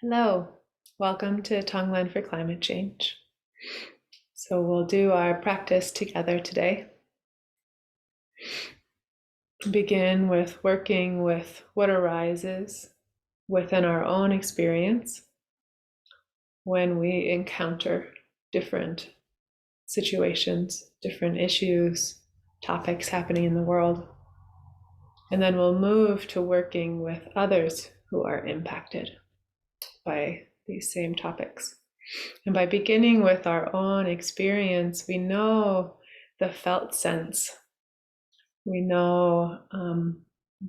Hello, welcome to Tonglen for Climate Change. So we'll do our practice together today. Begin with working with what arises within our own experience when we encounter different situations, different issues, topics happening in the world. And then we'll move to working with others who are impacted by these same topics. And by beginning with our own experience, we know the felt sense. We know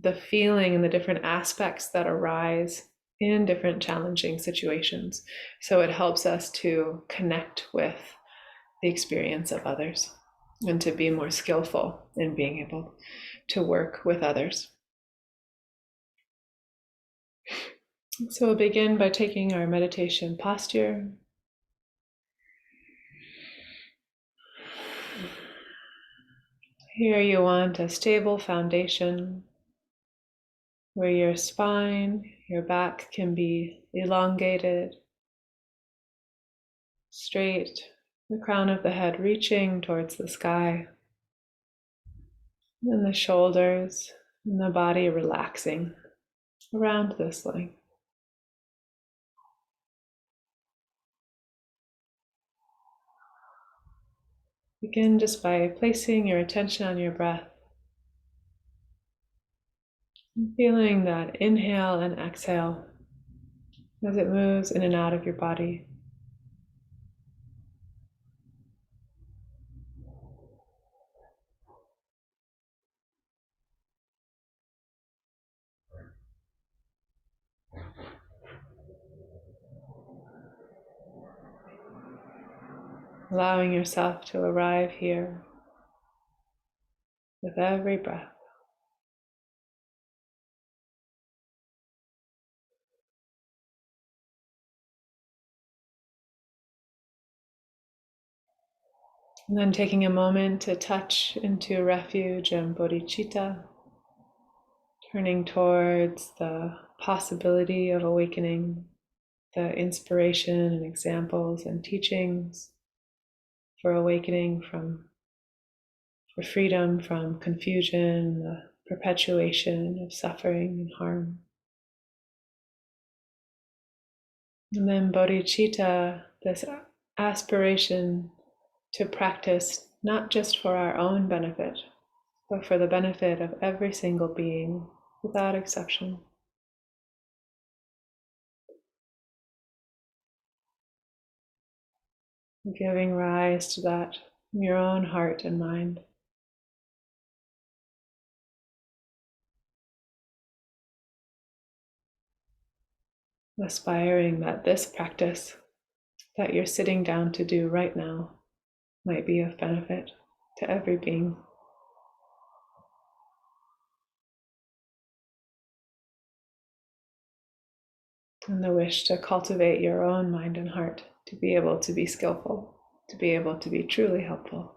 the feeling and the different aspects that arise in different challenging situations. So it helps us to connect with the experience of others and to be more skillful in being able to work with others. So we'll begin by taking our meditation posture. Here you want a stable foundation where your spine, your back can be elongated, straight, the crown of the head reaching towards the sky, and the shoulders and the body relaxing around this length. Begin just by placing your attention on your breath, and feeling that inhale and exhale as it moves in and out of your body. Allowing yourself to arrive here with every breath. And then taking a moment to touch into refuge and bodhicitta, turning towards the possibility of awakening, the inspiration and examples and teachings for awakening for freedom from confusion, the perpetuation of suffering and harm. And then bodhicitta, this aspiration to practice not just for our own benefit, but for the benefit of every single being without exception. Giving rise to that in your own heart and mind. Aspiring that this practice that you're sitting down to do right now might be of benefit to every being. And the wish to cultivate your own mind and heart to be able to be skillful, to be able to be truly helpful.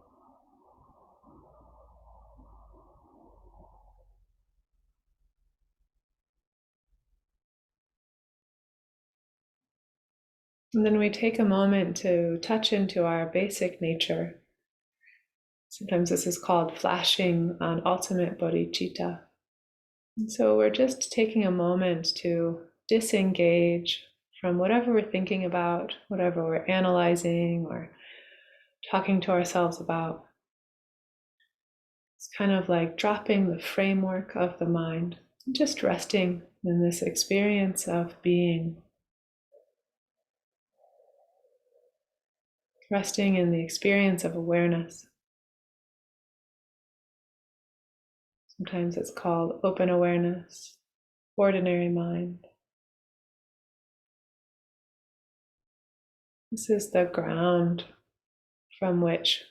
And then we take a moment to touch into our basic nature. Sometimes this is called flashing on ultimate bodhicitta. And so we're just taking a moment to disengage from whatever we're thinking about, whatever we're analyzing or talking to ourselves about. It's kind of like dropping the framework of the mind, just resting in this experience of being. Resting in the experience of awareness. Sometimes it's called open awareness, ordinary mind. This is the ground from which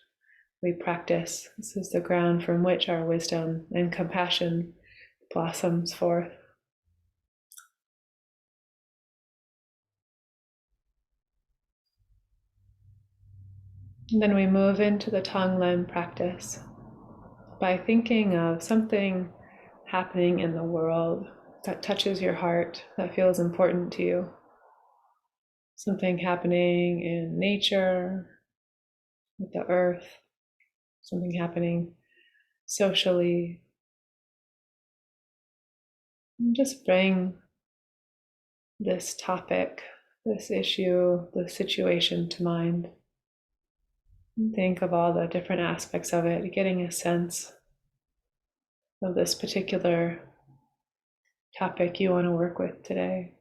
we practice. This is the ground from which our wisdom and compassion blossoms forth. And then we move into the Tonglen practice by thinking of something happening in the world that touches your heart, that feels important to you. something happening in nature, with the earth, something happening socially. And just bring this topic, this issue, the situation to mind. And think of all the different aspects of it, getting a sense of this particular topic you want to work with today.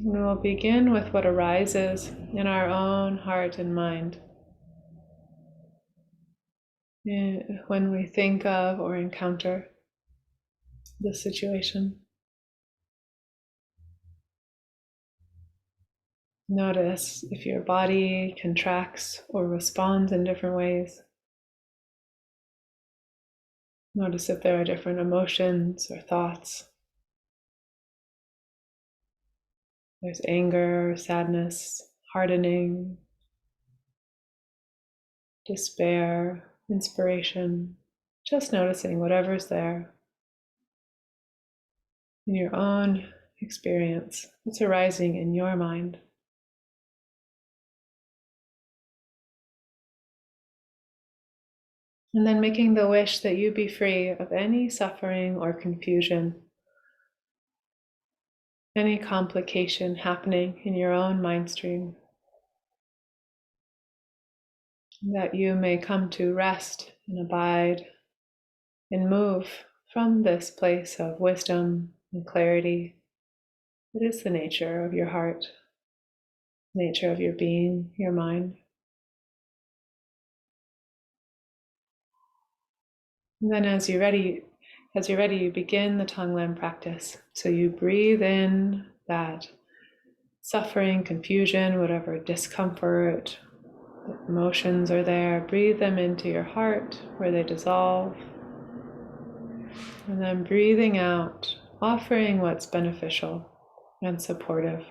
And we'll begin with what arises in our own heart and mind when we think of or encounter the situation. Notice if your body contracts or responds in different ways. Notice if there are different emotions or thoughts. There's anger, sadness, hardening, despair, inspiration. Just noticing whatever's there in your own experience, what's arising in your mind. And then making the wish that you be free of any suffering or confusion, any complication happening in your own mind stream, that you may come to rest and abide and move from this place of wisdom and clarity. It is the nature of your heart, nature of your being, your mind. And then as you're ready, you begin the Tonglen practice. So you breathe in that suffering, confusion, whatever discomfort, emotions are there. Breathe them into your heart where they dissolve. And then breathing out, offering what's beneficial and supportive.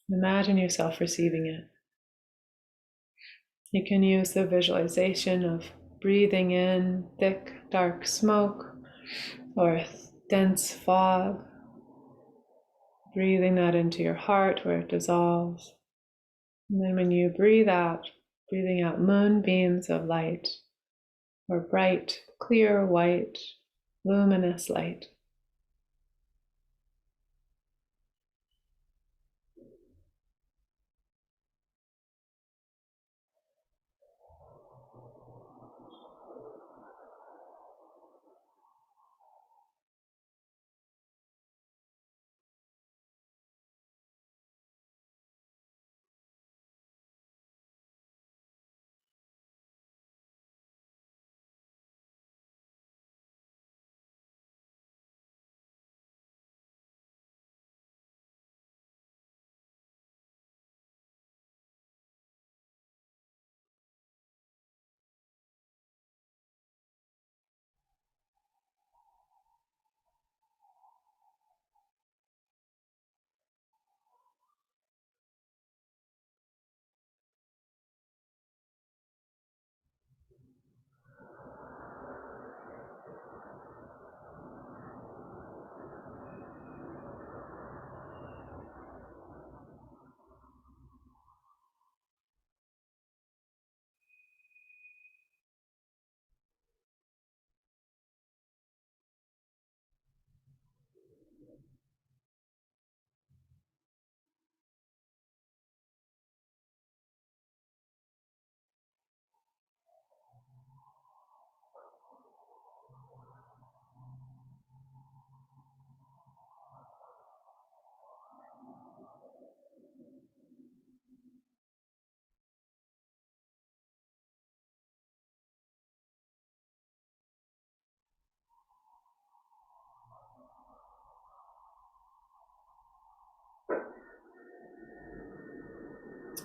Imagine yourself receiving it. You can use the visualization of breathing in thick, dark smoke or dense fog, breathing that into your heart where it dissolves. And then when you breathe out, breathing out moonbeams of light or bright, clear, white, luminous light.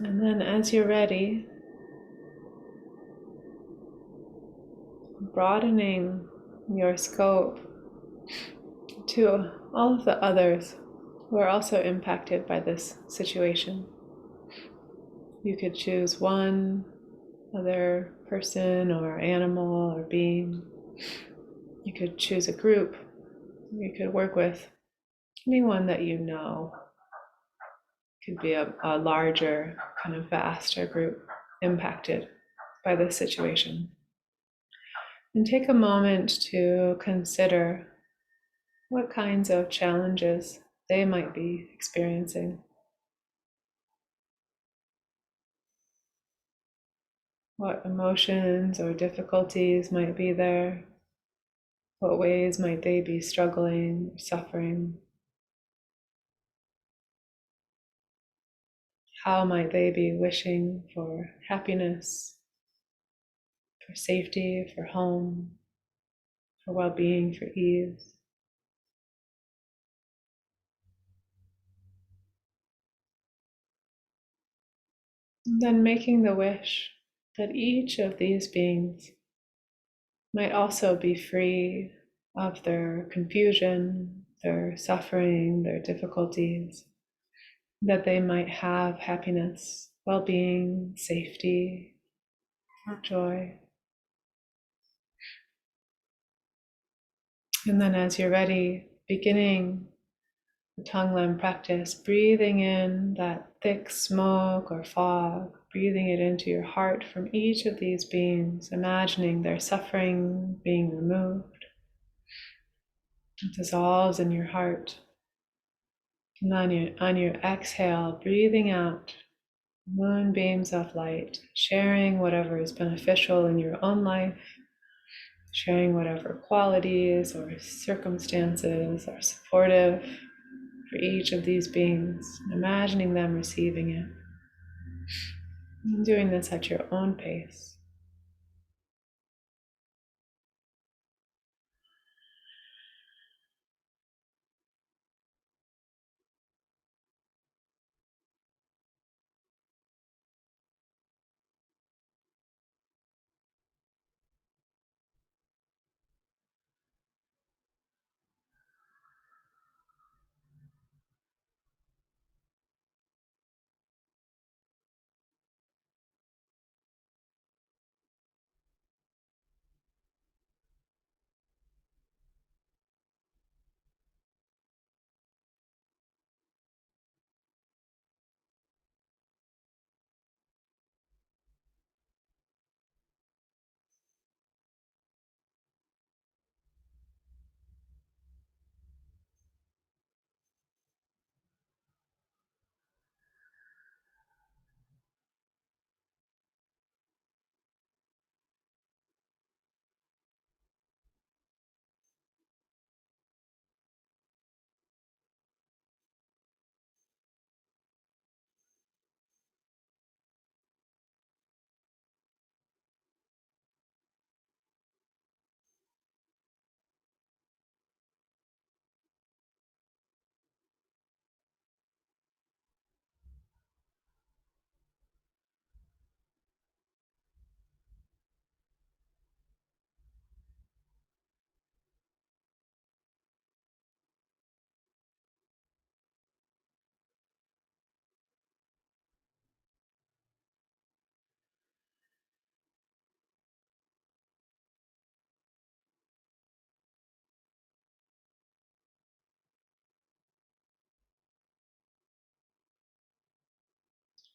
And then as you're ready, broadening your scope to all of the others who are also impacted by this situation. You could choose one other person or animal or being. You could choose a group. You could work with anyone that you know. It could be a larger, kind of vaster group impacted by this situation. And take a moment to consider what kinds of challenges they might be experiencing. What emotions or difficulties might be there? What ways might they be struggling or suffering? How might they be wishing for happiness, for safety, for home, for well-being, for ease? And then making the wish that each of these beings might also be free of their confusion, their suffering, their difficulties, that they might have happiness, well-being, safety, joy. And then as you're ready, beginning the Tonglen practice, breathing in that thick smoke or fog, breathing it into your heart from each of these beings, imagining their suffering being removed. It dissolves in your heart. And on your exhale, breathing out moonbeams of light, sharing whatever is beneficial in your own life, sharing whatever qualities or circumstances are supportive for each of these beings, imagining them receiving it. And doing this at your own pace.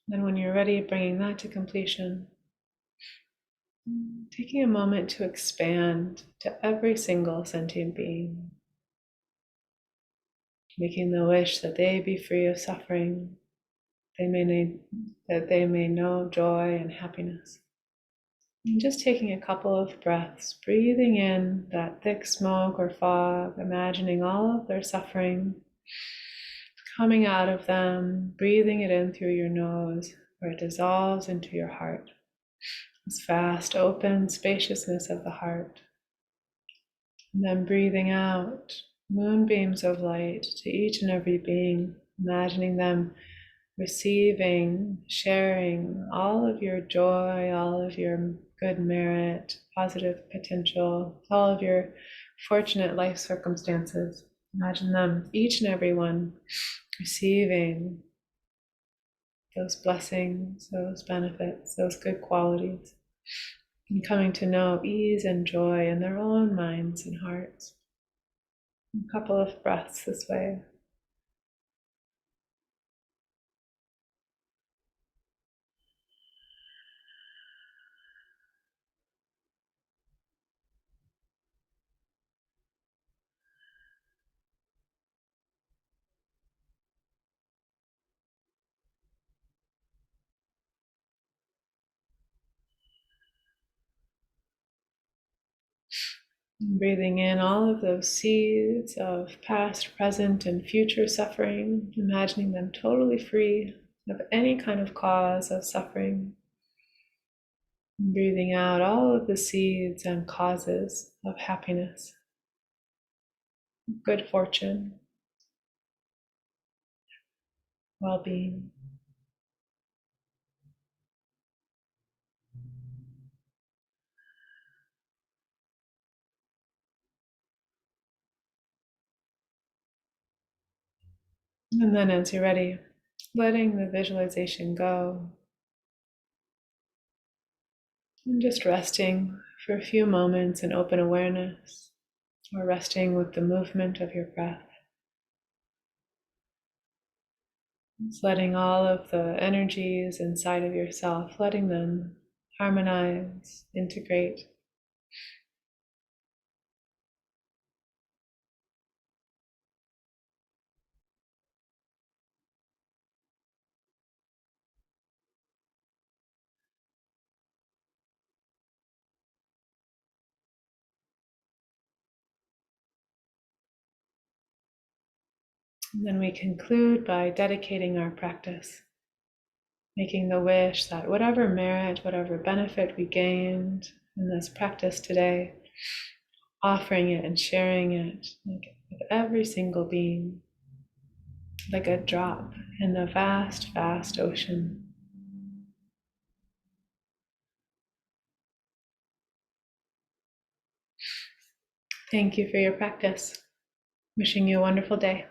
Then when you're ready, bringing that to completion, taking a moment to expand to every single sentient being, making the wish that they be free of suffering, that they may know joy and happiness. And just taking a couple of breaths, breathing in that thick smoke or fog, imagining all of their suffering coming out of them, breathing it in through your nose, where it dissolves into your heart. This vast, open spaciousness of the heart. And then breathing out moonbeams of light to each and every being, imagining them receiving, sharing all of your joy, all of your good merit, positive potential, all of your fortunate life circumstances. Imagine them, each and every one, receiving those blessings, those benefits, those good qualities, and coming to know ease and joy in their own minds and hearts. A couple of breaths this way. Breathing in all of those seeds of past, present, and future suffering, imagining them totally free of any kind of cause of suffering. Breathing out all of the seeds and causes of happiness, good fortune, well-being. And then as you're ready, letting the visualization go and just resting for a few moments in open awareness, or resting with the movement of your breath. Just letting all of the energies inside of yourself, letting them harmonize, integrate. And then we conclude by dedicating our practice, making the wish that whatever merit, whatever benefit we gained in this practice today, offering it and sharing it with every single being, like a drop in the vast, vast ocean. Thank you for your practice. Wishing you a wonderful day.